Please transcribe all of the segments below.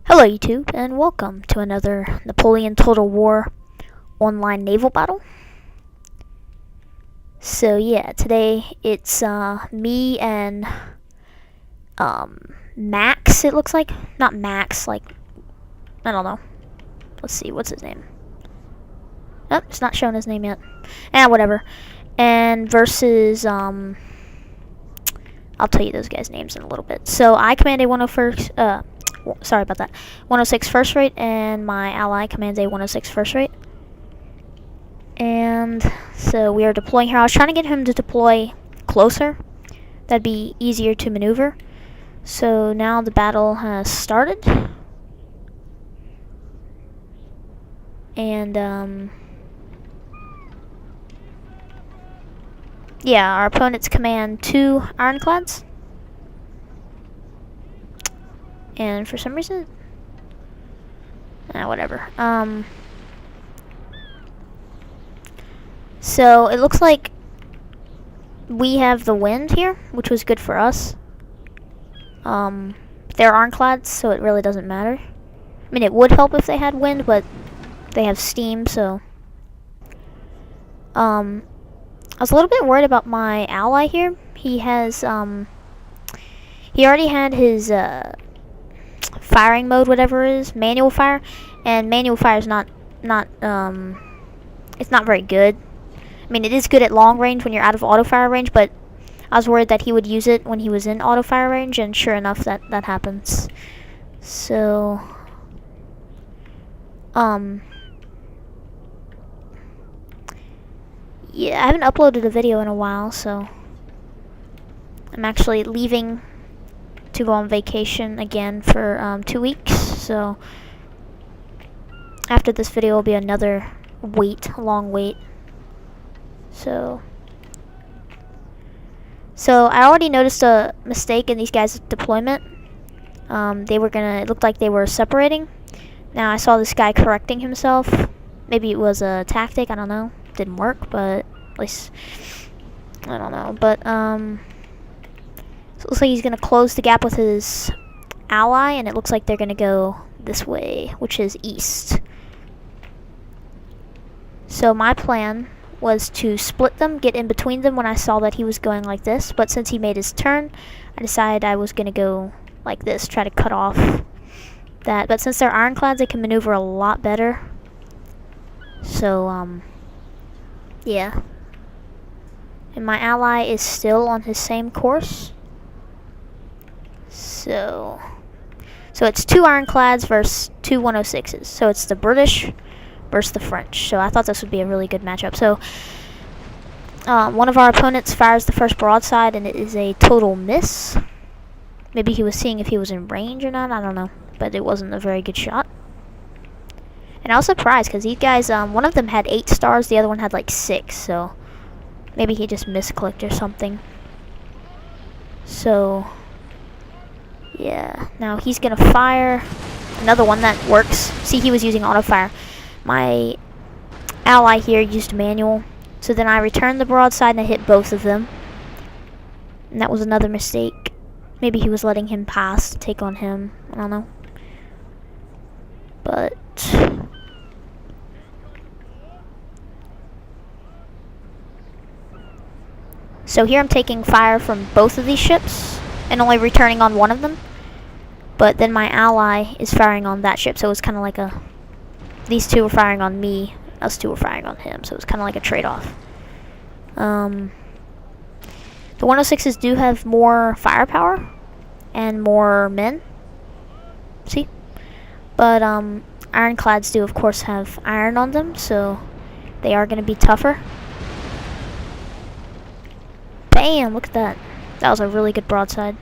Hello YouTube, and welcome to another Napoleon Total War online naval battle. So yeah, today it's me and Max, it looks like. Not Max, like, I don't know. Let's see, what's his name? Oh, it's not showing his name yet. Whatever. And versus, I'll tell you those guys' names in a little bit. So I command a 101st, sorry about that, 106 first rate, and my ally commands a 106 first rate. And so we are deploying here. I was trying to get him to deploy closer. That'd be easier to maneuver. So now the battle has started. And yeah, our opponents command 2 ironclads. And for some reason, whatever. So it looks like we have the wind here, which was good for us. They're ironclads, so it really doesn't matter. I mean, it would help if they had wind, but they have steam, so. I was a little bit worried about my ally here. He has, he already had his, firing mode, whatever it is, manual fire, and manual fire is not it's not very good. I mean, it is good at long range when you're out of auto fire range, but I was worried that he would use it when he was in auto fire range, and sure enough, that happens. So, yeah, I haven't uploaded a video in a while, so I'm actually leaving to go on vacation again for 2 weeks. So after this video will be another long wait. So I already noticed a mistake in these guys' deployment. It looked like they were separating. Now I saw this guy correcting himself. Maybe it was a tactic, I don't know. Didn't work, but at least, I don't know. But so it looks like he's going to close the gap with his ally, and it looks like they're going to go this way, which is east. So my plan was to split them, get in between them when I saw that he was going like this, but since he made his turn, I decided I was going to go like this, try to cut off that. But since they're ironclads, they can maneuver a lot better. So, yeah. And my ally is still on his same course. So it's 2 ironclads versus 2 106s. So it's the British versus the French. So I thought this would be a really good matchup. So one of our opponents fires the first broadside, and it is a total miss. Maybe he was seeing if he was in range or not. I don't know, but it wasn't a very good shot. And I was surprised because these guys, one of them had 8 stars, the other one had like 6. So maybe he just misclicked or something. So yeah, now he's gonna fire another one that works. See, he was using auto fire. My ally here used manual. So then I returned the broadside and I hit both of them. And that was another mistake. Maybe he was letting him pass to take on him. I don't know. But so here I'm taking fire from both of these ships and only returning on one of them. But then my ally is firing on that ship, so it's kind of like these 2 were firing on me, us 2 were firing on him, so it's kind of like a trade-off. The 106s do have more firepower and more men. See? But ironclads do, of course, have iron on them, so they are going to be tougher. Bam! Look at that. That was a really good broadside.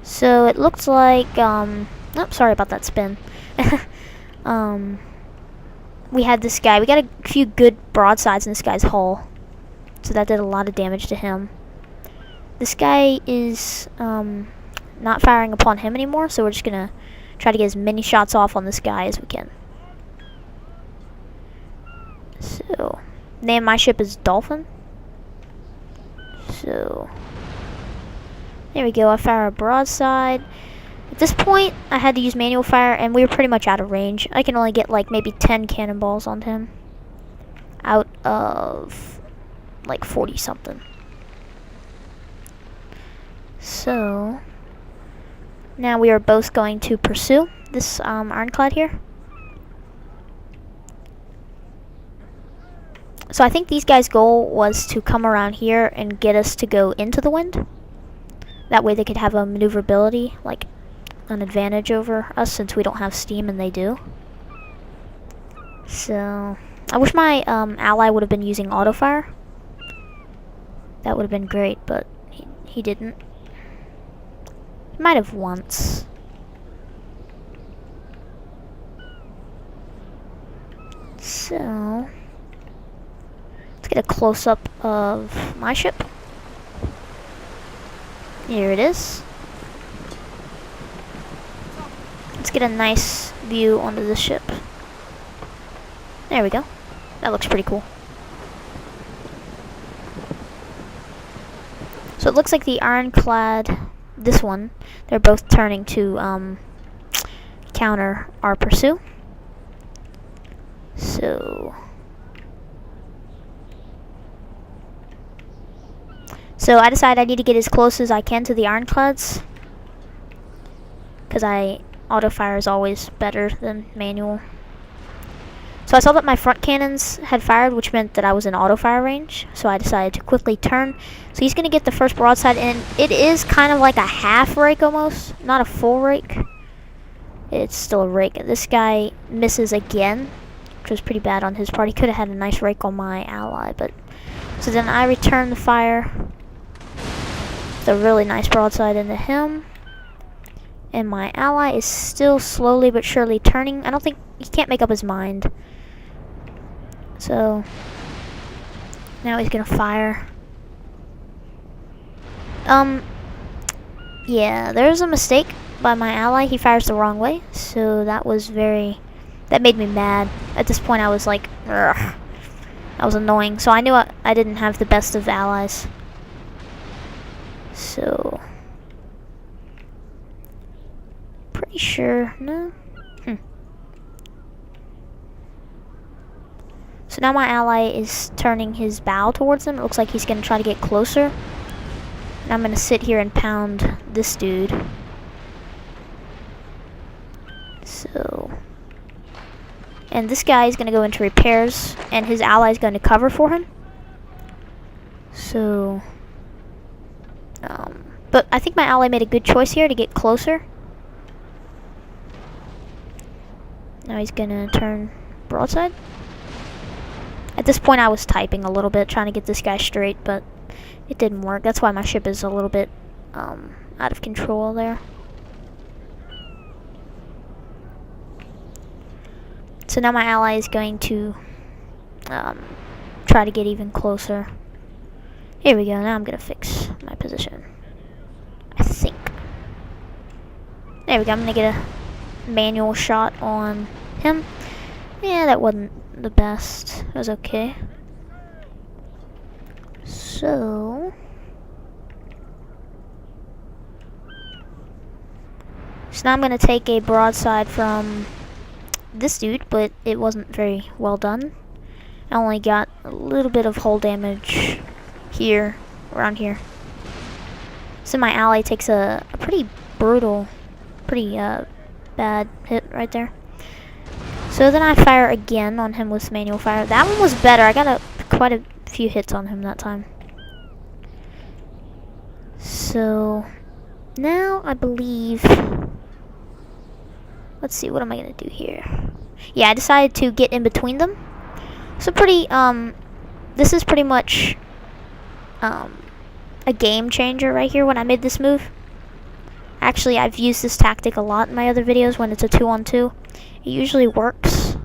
So it looks like, oh, sorry about that spin. We had this guy. We got a few good broadsides in this guy's hull. So that did a lot of damage to him. This guy is not firing upon him anymore, so we're just going to try to get as many shots off on this guy as we can. So, name of my ship is Dolphin. So there we go. I fire a broadside. At this point, I had to use manual fire, and we were pretty much out of range. I can only get like maybe 10 cannonballs on him out of like 40 something. So now we are both going to pursue this ironclad here. So I think these guys' goal was to come around here and get us to go into the wind. That way they could have a maneuverability, like an advantage over us, since we don't have steam and they do. So I wish my ally would have been using auto fire. That would have been great, but he didn't. He might have once. So let's get a close-up of my ship. Here it is. Let's get a nice view onto the ship. There we go. That looks pretty cool. So it looks like the ironclad, this one, they're both turning to counter our pursuit. So I decided I need to get as close as I can to the ironclads, because auto fire is always better than manual. So I saw that my front cannons had fired, which meant that I was in auto fire range. So I decided to quickly turn. So he's going to get the first broadside, and it is kind of like a half rake almost, not a full rake. It's still a rake. This guy misses again, which was pretty bad on his part. He could have had a nice rake on my ally, but so then I return the fire. It's a really nice broadside into him. And my ally is still slowly but surely turning. I don't think he can't make up his mind. So now he's gonna fire. Yeah, there's a mistake by my ally. He fires the wrong way, so that made me mad. At this point I was like, ugh. That was annoying. So I knew I didn't have the best of allies. So pretty sure, no? So now my ally is turning his bow towards him. It looks like he's going to try to get closer. And I'm going to sit here and pound this dude. So, and this guy is going to go into repairs, and his ally is going to cover for him. So, but I think my ally made a good choice here to get closer. Now he's gonna turn broadside. At this point I was typing a little bit, trying to get this guy straight, but it didn't work. That's why my ship is a little bit out of control there. So now my ally is going to try to get even closer. Here we go. Now I'm gonna fix my position, I think. There we go. I'm gonna get a manual shot on him. Yeah, that wasn't the best. It was okay. So now I'm gonna take a broadside from this dude, but it wasn't very well done. I only got a little bit of hull damage here, around here. So my ally takes a pretty brutal, pretty bad hit right there. So then I fire again on him with manual fire. That one was better. I got quite a few hits on him that time. So now I believe, let's see, what am I gonna do here? Yeah, I decided to get in between them. So this is pretty much a game changer right here when I made this move. Actually, I've used this tactic a lot in my other videos when it's a 2-on-2. It usually works,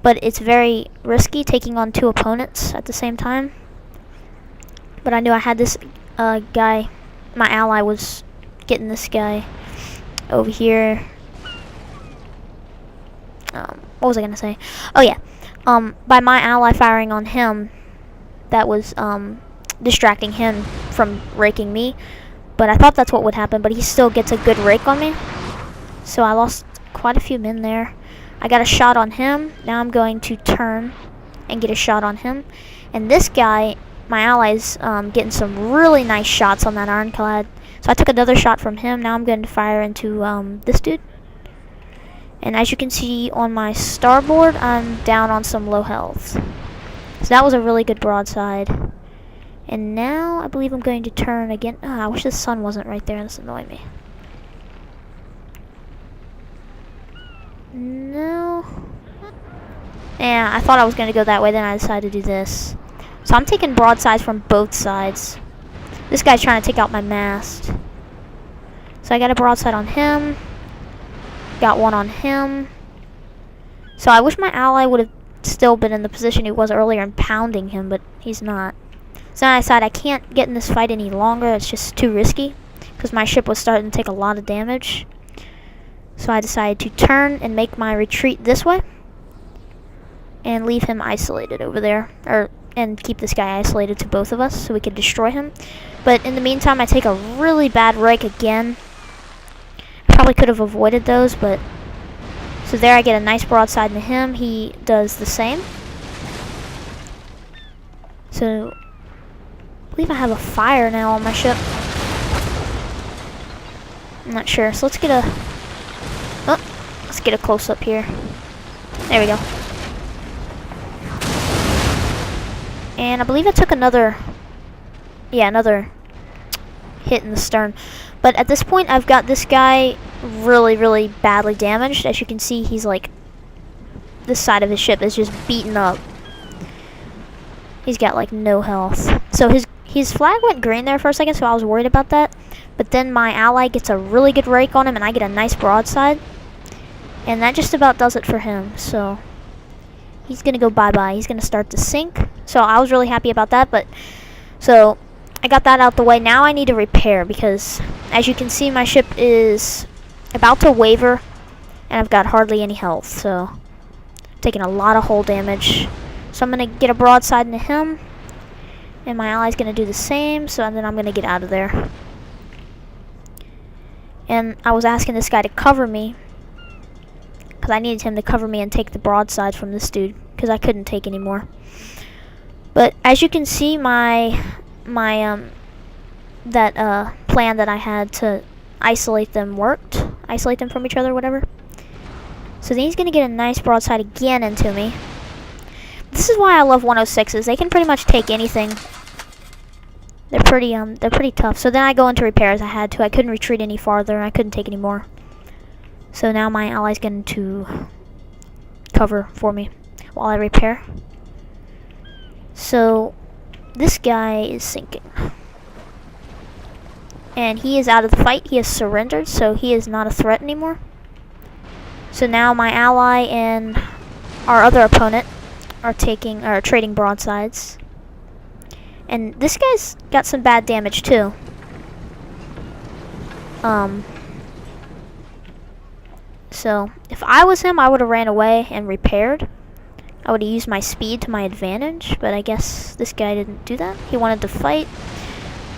but it's very risky taking on two opponents at the same time. But I knew I had this guy, my ally was getting this guy over here. What was I gonna say? Oh yeah, by my ally firing on him, that was distracting him from raking me. But I thought that's what would happen, but he still gets a good rake on me. So I lost quite a few men there. I got a shot on him. Now I'm going to turn and get a shot on him. And this guy, my ally's getting some really nice shots on that ironclad. So I took another shot from him. Now I'm going to fire into this dude. And as you can see on my starboard, I'm down on some low health. So that was a really good broadside. And now I believe I'm going to turn again. Oh, I wish the sun wasn't right there. This annoyed me. No. Yeah, I thought I was going to go that way, then I decided to do this. So I'm taking broadsides from both sides. This guy's trying to take out my mast. So I got a broadside on him. Got one on him. So I wish my ally would have still been in the position he was earlier and pounding him, but he's not. So I decided I can't get in this fight any longer. It's just too risky because my ship was starting to take a lot of damage. So I decided to turn and make my retreat this way and leave him isolated over there, and keep this guy isolated to both of us so we could destroy him. But in the meantime, I take a really bad rake again. I probably could have avoided those, but so there I get a nice broadside into him. He does the same. So I believe I have a fire now on my ship. I'm not sure. So let's get a close up here. There we go. And I believe I took another hit in the stern. But at this point, I've got this guy really, really badly damaged. As you can see, he's like, this side of his ship is just beaten up. He's got like no health. So his flag went green there for a second, so I was worried about that. But then my ally gets a really good rake on him, and I get a nice broadside. And that just about does it for him. So he's gonna go bye-bye. He's gonna start to sink. So I was really happy about that. But so I got that out the way. Now I need to repair because, as you can see, my ship is about to waver, and I've got hardly any health. So I'm taking a lot of hull damage. So I'm gonna get a broadside into him, and my ally's gonna do the same. So then I'm gonna get out of there. And I was asking this guy to cover me because I needed him to cover me and take the broadside from this dude because I couldn't take any more. But as you can see, my plan that I had to isolate them worked. Isolate them from each other, whatever. So then he's gonna get a nice broadside again into me. This is why I love 106s. They can pretty much take anything. They're pretty tough. So then I go into repairs. I had to. I couldn't retreat any farther. I couldn't take any more. So now my ally's going to cover for me while I repair. So this guy is sinking. And he is out of the fight. He has surrendered, so he is not a threat anymore. So now my ally and our other opponent are trading broadsides. And this guy's got some bad damage too. So if I was him, I would have ran away and repaired. I would have used my speed to my advantage, but I guess this guy didn't do that. He wanted to fight.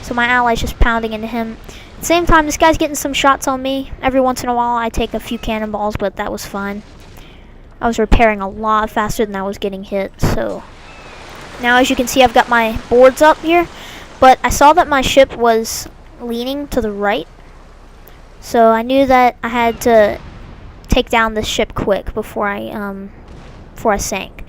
So my ally's just pounding into him. At the same time, this guy's getting some shots on me. Every once in a while, I take a few cannonballs, but that was fine. I was repairing a lot faster than I was getting hit, so now as you can see, I've got my boards up here, but I saw that my ship was leaning to the right, so I knew that I had to take down this ship quick before I sank.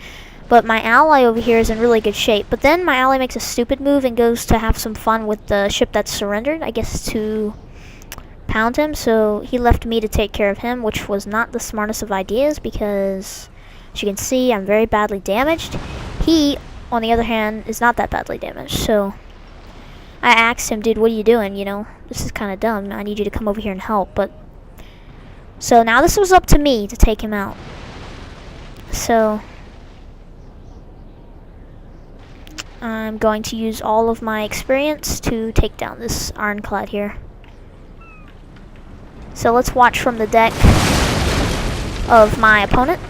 But my ally over here is in really good shape. But then my ally makes a stupid move and goes to have some fun with the ship that's surrendered, I guess to pound him. So he left me to take care of him, which was not the smartest of ideas because, as you can see, I'm very badly damaged. He, on the other hand, is not that badly damaged. So I asked him, dude, what are you doing? You know, this is kind of dumb. I need you to come over here and help. But so now this was up to me to take him out. So I'm going to use all of my experience to take down this ironclad here. So let's watch from the deck of my opponent.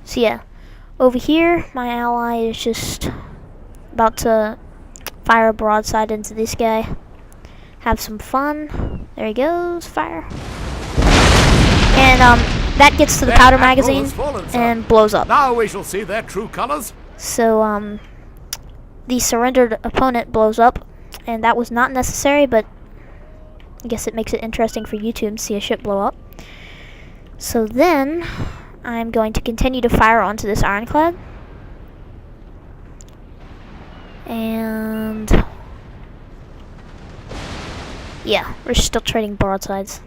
So yeah, Over here, my ally is just about to fire a broadside into this guy. Have some fun. There he goes, fire. And that gets to the powder magazine and blows up. Now we shall see their true colors. So the surrendered opponent blows up, and that was not necessary, but I guess it makes it interesting for YouTube to see a ship blow up. So then I'm going to continue to fire onto this ironclad. And yeah, we're still trading broadsides.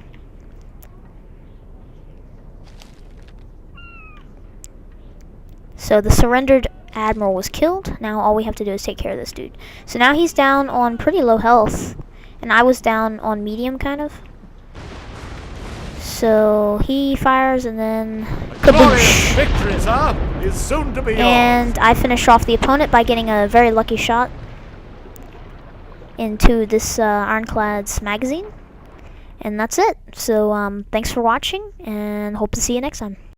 So the surrendered admiral was killed. Now all we have to do is take care of this dude. So now he's down on pretty low health, and I was down on medium, kind of. So he fires, and then kaboosh! Victory, sir, is soon to be yours. And I finish off the opponent by getting a very lucky shot into this ironclad's magazine. And that's it. So thanks for watching, and hope to see you next time.